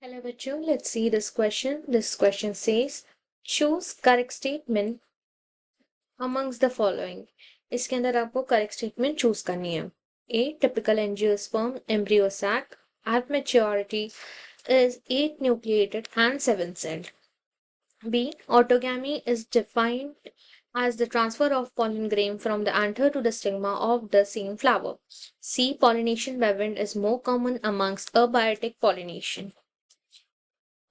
Hello bachcho, let's see this question. This question says choose correct statement amongst the following. इसके अंदर आपको correct statement choose करनी है. A. Typical angiosperm embryo sac at maturity is 8 nucleated and 7 celled. B. Autogamy is defined as the transfer of pollen grain from the anther to the stigma of the same flower. C. Pollination by wind is more common amongst abiotic pollination.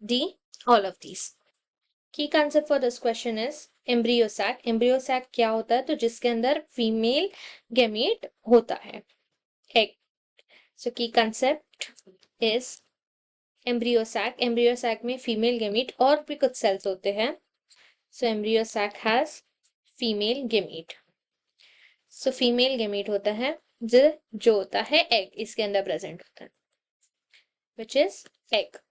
D. All of these. की concept for this question is embryo sac. Embryo sac क्या होता है? तो जिसके अंदर female gamete होता है, egg. So की concept is embryo sac. Embryo sac में फीमेल गैमीट और भी कुछ सेल्स होते हैं. So embryo sac has female gamete. So female gamete होता है जो होता है egg, इसके अंदर प्रेजेंट होता है, which is egg.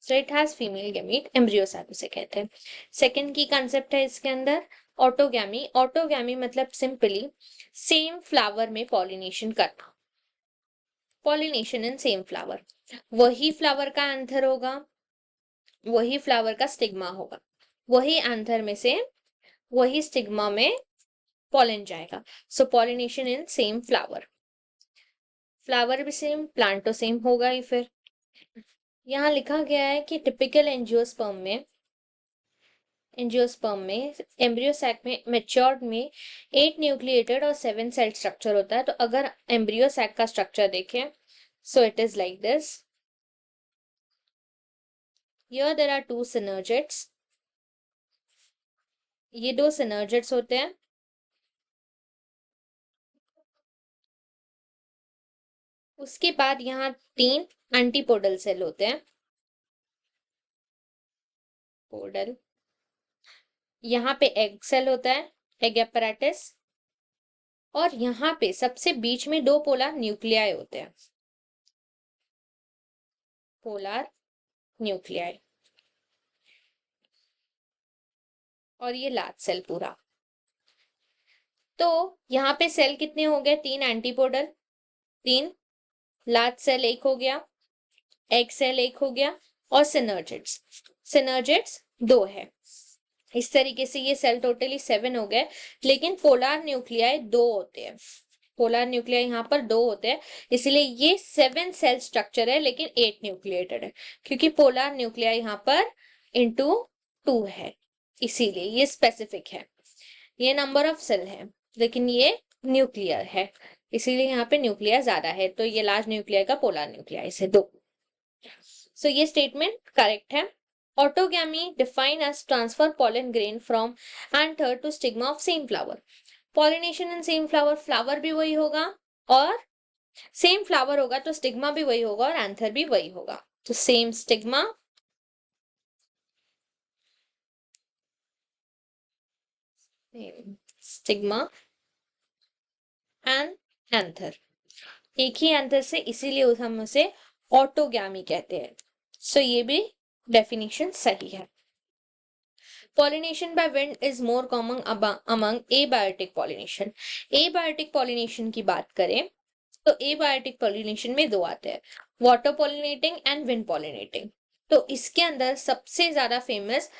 So it has female gamete, embryo sac उसे कहते हैं. सेकेंड की कंसेप्ट है इसके अंदर ऑटोगैमी. ऑटोगैमी मतलब सिंपली सेम फ्लावर में पॉलिनेशन करना. Pollination in same flower. वही फ्लावर का एंथर होगा, वही फ्लावर का स्टिग्मा होगा, वही एंथर में से वही स्टिग्मा में पॉलन जाएगा. So pollination in same flower. Flower भी सेम, प्लांट तो सेम होगा ही. फिर यहाँ लिखा गया है कि टिपिकल एंजियोस्पर्म में एम्ब्रियो सैक में मैच्योर्ड में 8 न्यूक्लिएटेड और 7 सेल स्ट्रक्चर होता है. तो अगर एम्ब्रियो सैक का स्ट्रक्चर देखें, so it is like this. Here there are 2 synergids. ये 2 सिनर्जिड्स होते हैं. उसके बाद यहाँ 3 एंटीपोडल सेल होते हैं. पोडल. यहाँ पे एग सेल होता है, एग एपैरेटस. और यहाँ पे सबसे बीच में 2 पोलर न्यूक्लियाई होते हैं, पोलर न्यूक्लियाई. और ये लार्ज सेल पूरा. तो यहाँ पे सेल कितने हो गए? 3 एंटीपोडल, 3 लार्ज सेल 1 हो गया, एग सेल 1 हो गया, और सिनर्जिड्स 2 है. इस तरीके से ये सेल टोटली 7 हो गए. लेकिन पोलर न्यूक्लियाई 2 होते हैं. पोलर न्यूक्लियाई यहाँ पर 2 होते हैं, इसलिए ये 7 सेल स्ट्रक्चर है लेकिन 8 न्यूक्लिएटेड है, क्योंकि पोलर न्यूक्लियाई यहाँ पर इंटू 2 है, इसीलिए ये स्पेसिफिक है. ये नंबर ऑफ सेल है लेकिन ये न्यूक्लियर है, इसीलिए यहाँ पे न्यूक्लियर ज्यादा है. तो ये लार्ज न्यूक्लियर का पोलर न्यूक्लियाई से 2. सो ये स्टेटमेंट करेक्ट है. Autogamy defined as transfer pollen grain from anther to stigma of same flower. Pollination in same flower. Flower भी वही होगा और सेम फ्लावर होगा तो स्टिग्मा भी वही होगा और एंथर भी वही होगा. तो सेम स्टिग्मा, एंड एंथर. एक ही एंथर से, इसीलिए हम उसे ऑटोगैमी कहते हैं. सो ये भी डेफिनेशन सही है. Pollination by wind is more common among abiotic pollination. Abiotic pollination की बात करें तो abiotic pollination में 2 आते हैं, water pollinating and wind pollinating. तो इसके अंदर सबसे ज्यादा फेमस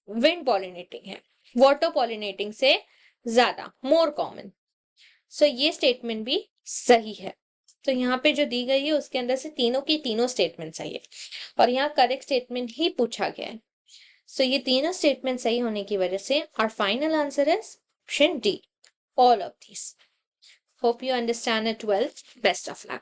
wind pollinating है, water pollinating से ज्यादा, more common. So ये स्टेटमेंट भी सही है. तो यहाँ पे जो दी गई है उसके अंदर से तीनों की तीनों स्टेटमेंट सही है और यहाँ करेक्ट स्टेटमेंट ही पूछा गया है. सो ये तीनों स्टेटमेंट सही होने की वजह से our final answer is option D, all of this. Hope you understand it well. Best of luck.